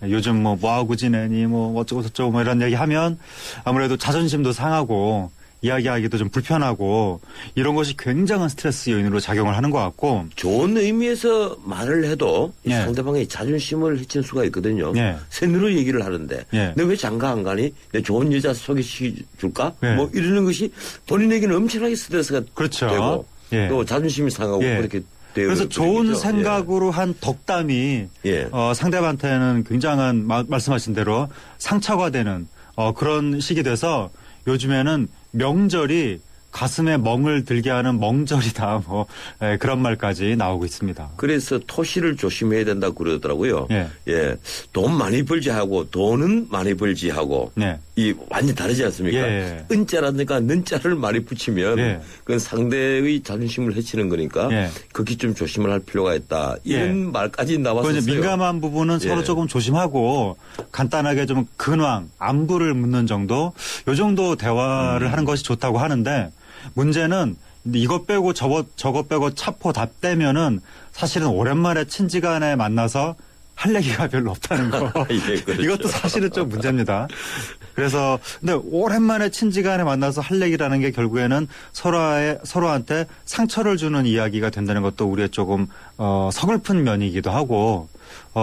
요즘 뭐 하고 지내니 뭐 어쩌고 저쩌고 뭐 이런 얘기 하면 아무래도 자존심도 상하고 이야기하기도 좀 불편하고 이런 것이 굉장한 스트레스 요인으로 작용을 하는 것 같고 좋은 의미에서 말을 해도 이 예. 상대방의 자존심을 해친 수가 있거든요. 예. 새누로 얘기를 하는데 예. 너 왜 장가 안 가니? 내 좋은 여자 소개시켜줄까? 예. 뭐 이러는 것이 본인에게는 엄청나게 스트레스가 그렇죠. 되고 예. 또 자존심이 상하고 예. 그렇게 되어 그래서 좋은 버리겠죠. 생각으로 한 덕담이 예. 상대방한테는 굉장한 말씀하신 대로 상처가 되는 그런 식이 돼서 요즘에는 명절이 가슴에 멍을 들게 하는 멍절이다 뭐 그런 말까지 나오고 있습니다. 그래서 토시를 조심해야 된다고 그러더라고요. 예. 예. 돈 많이 벌지 하고 돈은 많이 벌지 하고 네. 이 완전 다르지 않습니까? 예. 은자라든가 는자를 많이 붙이면 예. 그건 상대의 자존심을 해치는 거니까 예. 거기 좀 조심을 할 필요가 있다. 이런 말까지 나왔었어요. 이제 민감한 부분은 서로 예. 조금 조심하고 간단하게 좀 근황, 안부를 묻는 정도 요 정도 대화를 하는 것이 좋다고 하는데 문제는 근데 이것 빼고 저것 빼고 차포 다 떼면은 사실은 오랜만에 친지간에 만나서 할 얘기가 별로 없다는 거. 예, 그렇죠. 이것도 사실은 좀 문제입니다. 그래서 근데 오랜만에 친지간에 만나서 할 얘기라는 게 결국에는 서로한테 상처를 주는 이야기가 된다는 것도 우리의 조금 서글픈 면이기도 하고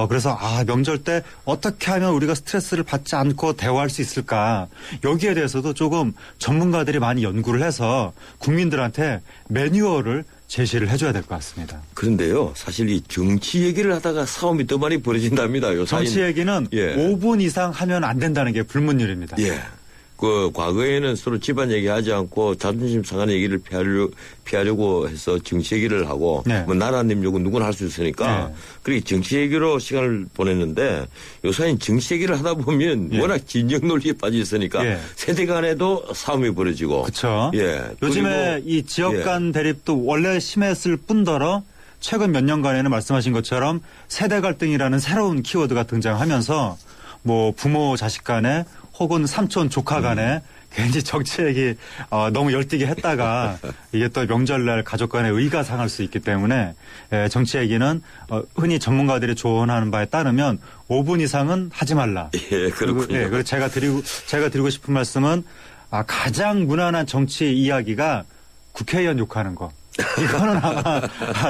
그래서 명절 때 어떻게 하면 우리가 스트레스를 받지 않고 대화할 수 있을까 여기에 대해서도 조금 전문가들이 많이 연구를 해서 국민들한테 매뉴얼을 제시를 해줘야 될 것 같습니다. 그런데요, 사실 이 정치 얘기를 하다가 싸움이 더 많이 벌어진답니다. 요사이. 정치 얘기는 예. 5분 이상 하면 안 된다는 게 불문율입니다. 예. 그 과거에는 서로 집안 얘기하지 않고 자존심 상한 얘기를 피하려고 해서 정치 얘기를 하고 네. 뭐 나라님 요구 누구나 할 수 있으니까 네. 그렇게 정치 얘기로 시간을 보냈는데 요사이는 정치 얘기를 하다 보면 예. 워낙 진영 논리에 빠져 있으니까 예. 세대 간에도 싸움이 벌어지고. 그렇죠. 예. 요즘에 그리고 이 지역 간 대립도 원래 심했을 뿐더러 최근 몇 년간에는 말씀하신 것처럼 세대 갈등이라는 새로운 키워드가 등장하면서 뭐 부모 자식 간에 혹은 삼촌 조카 간에 괜히 정치 얘기 너무 열띠게 했다가 이게 또 명절날 가족 간의 의가 상할 수 있기 때문에 정치 얘기는 흔히 전문가들이 조언하는 바에 따르면 5분 이상은 하지 말라. 예, 그렇군요. 그리고 제가 드리고 싶은 말씀은 가장 무난한 정치 이야기가 국회의원 욕하는 거. 이거는 아마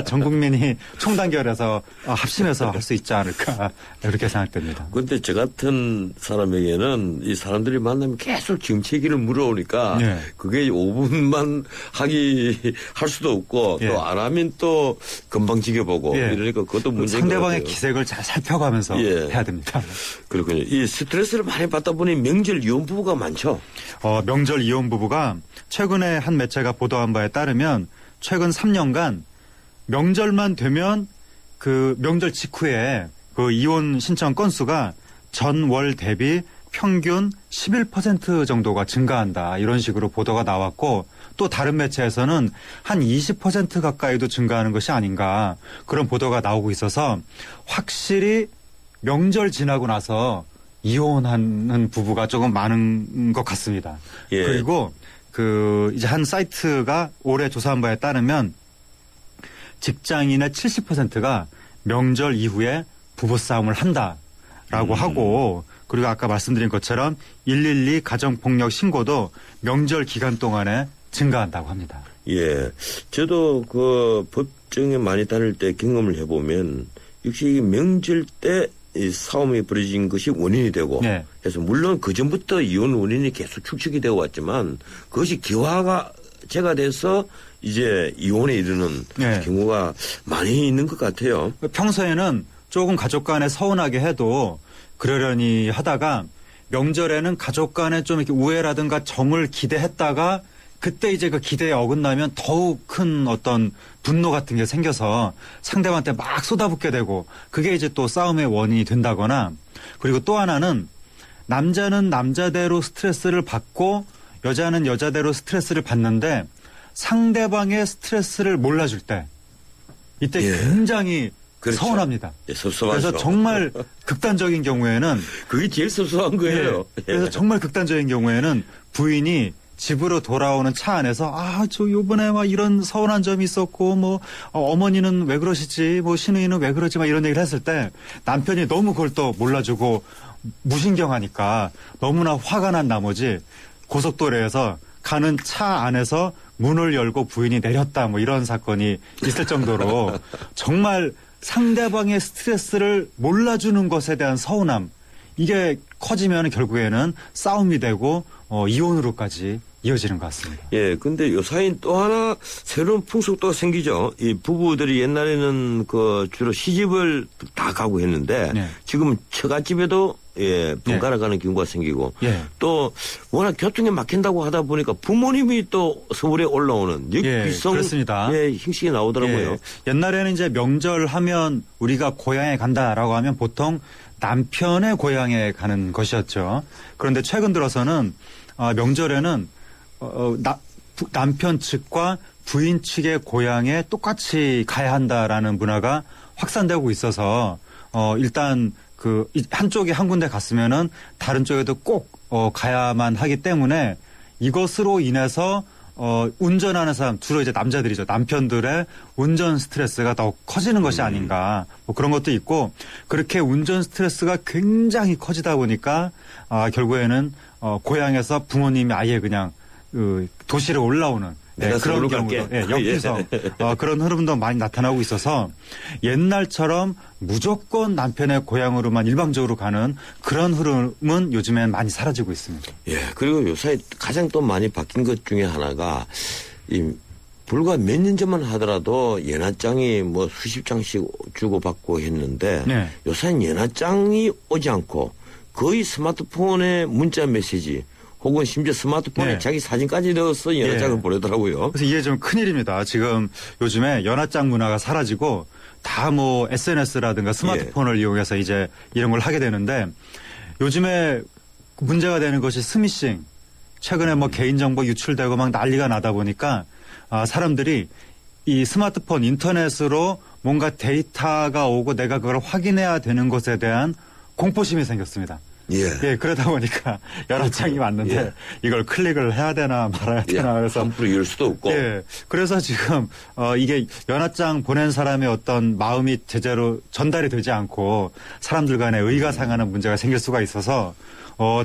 전 국민이 총단결해서 합심해서 할 수 있지 않을까 이렇게 생각됩니다. 그런데 저 같은 사람에게는 이 사람들이 만나면 계속 정치 얘기를 물어오니까 예. 그게 5분만 할 수도 없고 예. 또 안 하면 또 금방 지켜보고 예. 이러니까 그것도 문제인 것 상대방의 같아요. 기색을 잘 살펴가면서 예. 해야 됩니다. 그렇군요. 이 스트레스를 많이 받다 보니 명절 이혼 부부가 많죠. 명절 이혼 부부가 최근에 한 매체가 보도한 바에 따르면 최근 3년간 명절만 되면 그 명절 직후에 그 이혼 신청 건수가 전월 대비 평균 11% 정도가 증가한다. 이런 식으로 보도가 나왔고 또 다른 매체에서는 한 20% 가까이도 증가하는 것이 아닌가 그런 보도가 나오고 있어서 확실히 명절 지나고 나서 이혼하는 부부가 조금 많은 것 같습니다. 예. 그리고 이제 한 사이트가 올해 조사한 바에 따르면 직장인의 70%가 명절 이후에 부부싸움을 한다라고 하고 그리고 아까 말씀드린 것처럼 112 가정폭력 신고도 명절 기간 동안에 증가한다고 합니다. 예. 저도 그 법정에 많이 다닐 때 경험을 해보면 역시 이 명절 때 이 싸움이 벌어진 것이 원인이 되고 네. 그래서 물론 그전부터 이혼 원인이 계속 축적이 되어 왔지만 그것이 기화가 제가 돼서 이제 이혼에 이르는 네. 경우가 많이 있는 것 같아요. 평소에는 조금 가족 간에 서운하게 해도 그러려니 하다가 명절에는 가족 간에 좀 이렇게 우애라든가 정을 기대했다가 그때 이제 그 기대에 어긋나면 더욱 큰 어떤 분노 같은 게 생겨서 상대방한테 막 쏟아붓게 되고 그게 이제 또 싸움의 원인이 된다거나 그리고 또 하나는 남자는 남자대로 스트레스를 받고 여자는 여자대로 스트레스를 받는데 상대방의 스트레스를 몰라줄 때 이때 예. 굉장히 그렇죠. 서운합니다. 예, 섭섭하죠. 그래서 정말 극단적인 경우에는 그게 제일 섭섭한 거예요. 예. 그래서 정말 극단적인 경우에는 부인이 집으로 돌아오는 차 안에서 저 요번에 막 이런 서운한 점이 있었고 뭐 어머니는 왜 그러시지 뭐 시누이는 왜 그러지 막 이런 얘기를 했을 때 남편이 너무 그걸 또 몰라주고 무신경하니까 너무나 화가 난 나머지 고속도로에서 가는 차 안에서 문을 열고 부인이 내렸다 뭐 이런 사건이 있을 정도로 정말 상대방의 스트레스를 몰라주는 것에 대한 서운함 이게 커지면 결국에는 싸움이 되고 이혼으로까지 이어지는 것 같습니다. 예, 근데 요사이는 또 하나 새로운 풍속도가 생기죠. 이 부부들이 옛날에는 그 주로 시집을 다 가고 했는데 네. 지금 처갓집에도 번갈아 가는 경우가 생기고 예. 또 워낙 교통에 막힌다고 하다 보니까 부모님이 또 서울에 올라오는 역비성 그렇습니다. 형식이 나오더라고요. 예. 옛날에는 이제 명절 하면 우리가 고향에 간다라고 하면 보통 남편의 고향에 가는 것이었죠. 그런데 최근 들어서는 명절에는 남편 측과 부인 측의 고향에 똑같이 가야 한다라는 문화가 확산되고 있어서 일단 한쪽에 한 군데 갔으면은 다른 쪽에도 꼭 가야만 하기 때문에 이것으로 인해서 운전하는 사람, 주로 이제 남자들이죠. 남편들의 운전 스트레스가 더 커지는 것이 아닌가. 뭐 그런 것도 있고, 그렇게 운전 스트레스가 굉장히 커지다 보니까, 결국에는, 고향에서 부모님이 아예 그냥, 도시로 올라오는, 내가 그런 서울로 경우도, 갈게. 역기성, 그런 흐름도 많이 나타나고 있어서, 옛날처럼 무조건 남편의 고향으로만 일방적으로 가는 그런 흐름은 요즘엔 많이 사라지고 있습니다. 예, 그리고 요새 가장 또 많이 바뀐 것 중에 하나가 불과 몇 년 전만 하더라도 연하장이 뭐 수십 장씩 주고받고 했는데 네. 요새는 연하장이 오지 않고 거의 스마트폰에 문자 메시지 혹은 심지어 스마트폰에 네. 자기 사진까지 넣어서 연하장을 예. 보내더라고요. 그래서 이게 좀 큰일입니다. 지금 요즘에 연하장 문화가 사라지고 다 뭐 SNS라든가 스마트폰을 이용해서 이제 이런 걸 하게 되는데 요즘에 문제가 되는 것이 스미싱. 최근에 뭐 개인정보 유출되고 막 난리가 나다 보니까 사람들이 이 스마트폰 인터넷으로 뭔가 데이터가 오고 내가 그걸 확인해야 되는 것에 대한 공포심이 생겼습니다. 예. 그러다 보니까 연하장이 왔는데 예. 이걸 클릭을 해야 되나 말아야 되나 그래서 함부로 열 수도 없고. 예. 그래서 지금 이게 연하장 보낸 사람의 어떤 마음이 제대로 전달이 되지 않고 사람들 간에 의가 상하는 문제가 생길 수가 있어서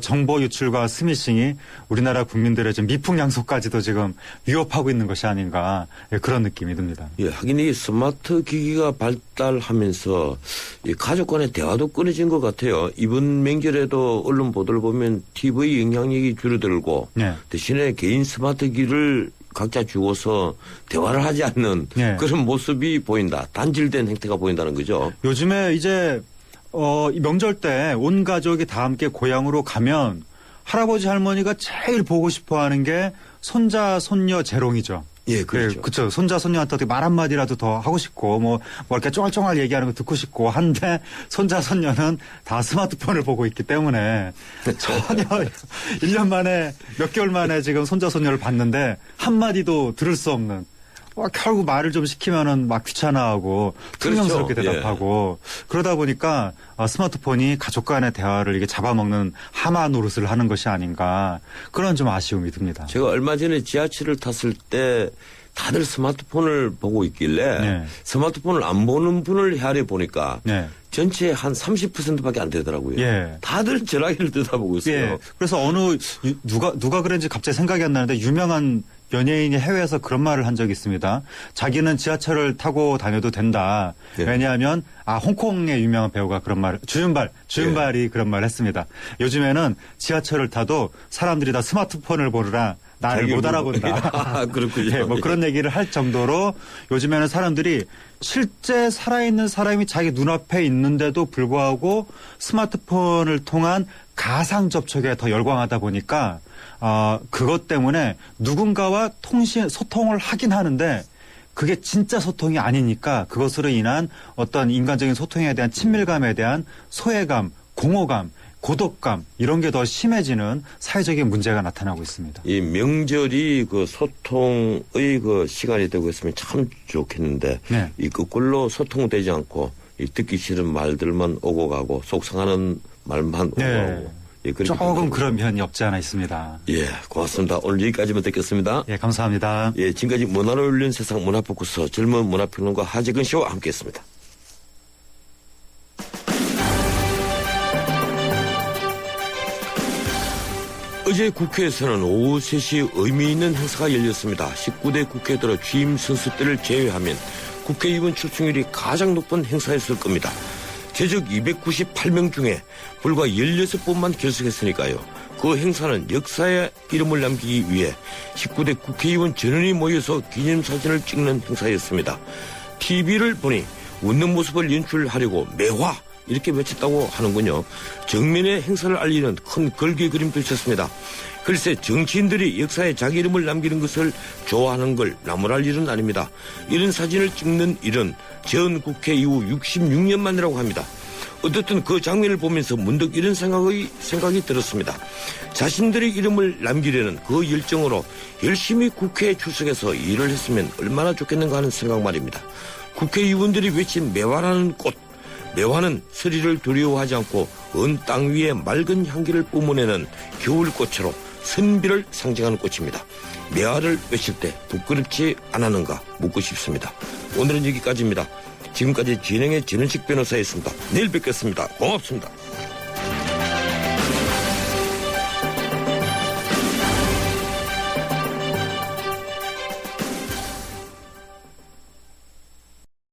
정보 유출과 스미싱이 우리나라 국민들의 좀 미풍양속까지도 지금 위협하고 있는 것이 아닌가 그런 느낌이 듭니다. 예, 하긴 이 스마트 기기가 발달하면서 이 가족 간의 대화도 끊어진 것 같아요. 이번 명절에도 언론 보도를 보면 TV 영향력이 줄어들고 네. 대신에 개인 스마트 기기를 각자 주고서 대화를 하지 않는 네. 그런 모습이 보인다. 단절된 행태가 보인다는 거죠. 요즘에 이제 이 명절 때 온 가족이 다 함께 고향으로 가면 할아버지 할머니가 제일 보고 싶어 하는 게 손자 손녀 재롱이죠. 예, 그렇죠. 그렇죠. 손자 손녀한테 어떻게 말 한마디라도 더 하고 싶고 뭐 이렇게 쫑알쫑알 얘기하는 거 듣고 싶고 한데 손자 손녀는 다 스마트폰을 보고 있기 때문에 전혀 1년 만에 몇 개월 만에 지금 손자 손녀를 봤는데 한마디도 들을 수 없는 결국 말을 좀 시키면은 막 귀찮아하고 퉁명스럽게 그렇죠. 대답하고 그러다 보니까 스마트폰이 가족 간의 대화를 이게 잡아먹는 하마 노릇을 하는 것이 아닌가 그런 좀 아쉬움이 듭니다. 제가 얼마 전에 지하철을 탔을 때 다들 스마트폰을 보고 있길래 네. 스마트폰을 안 보는 분을 헤아려 보니까 네. 전체 한 30%밖에 안 되더라고요. 예. 다들 전화기를 뜯어보고 있어요. 예. 그래서 누가 그랬는지 갑자기 생각이 안 나는데 유명한 연예인이 해외에서 그런 말을 한 적이 있습니다. 자기는 지하철을 타고 다녀도 된다. 예. 왜냐하면 홍콩의 유명한 배우가 그런 말, 주윤발이 그런 말을 했습니다. 요즘에는 지하철을 타도 사람들이 다 스마트폰을 보느라 나를 못 알아본다. 아, 그렇군요. 예, 뭐 그런 얘기를 할 정도로 요즘에는 사람들이 실제 살아있는 사람이 자기 눈앞에 있는데도 불구하고 스마트폰을 통한 가상 접촉에 더 열광하다 보니까 그것 때문에 누군가와 소통을 하긴 하는데 그게 진짜 소통이 아니니까 그것으로 인한 어떤 인간적인 소통에 대한 친밀감에 대한 소외감, 공허감, 고독감 이런 게 더 심해지는 사회적인 문제가 나타나고 있습니다. 이 명절이 그 소통의 그 시간이 되고 있으면 참 좋겠는데 네. 이 거꾸로 소통되지 않고 이 듣기 싫은 말들만 오고 가고 속상하는 말만 오고 네. 가고 예, 그렇게 조금 된다고. 그런 면이 없지 않아 있습니다. 예, 고맙습니다. 오늘 여기까지만 듣겠습니다. 예, 감사합니다. 예, 지금까지 문화를 올리는 세상 문화포커스 젊은 문화평론가 하재근 씨와 함께했습니다. 어제 국회에서는 오후 3시 의미 있는 행사가 열렸습니다. 19대 국회에 들어 취임 선수들을 제외하면 국회의원 출석률이 가장 높은 행사였을 겁니다. 제적 298명 중에 불과 16분만 결석했으니까요. 그 행사는 역사에 이름을 남기기 위해 19대 국회의원 전원이 모여서 기념사진을 찍는 행사였습니다. TV를 보니 웃는 모습을 연출하려고 매화 이렇게 외쳤다고 하는군요. 정면에 행사를 알리는 큰 걸개 그림도 있었습니다. 글쎄 정치인들이 역사에 자기 이름을 남기는 것을 좋아하는 걸 나무랄 일은 아닙니다. 이런 사진을 찍는 일은 전 국회 이후 66년 만이라고 합니다. 어떻든 그 장면을 보면서 문득 이런 생각이 들었습니다. 자신들의 이름을 남기려는 그 열정으로 열심히 국회에 출석해서 일을 했으면 얼마나 좋겠는가 하는 생각 말입니다. 국회의원들이 외친 매화라는 꽃, 매화는 서리를 두려워하지 않고 언 땅 위에 맑은 향기를 뿜어내는 겨울꽃으로 선비를 상징하는 꽃입니다. 매화를 외칠 때 부끄럽지 않았는가 묻고 싶습니다. 오늘은 여기까지입니다. 지금까지 진행의 진은식 변호사였습니다. 내일 뵙겠습니다. 고맙습니다.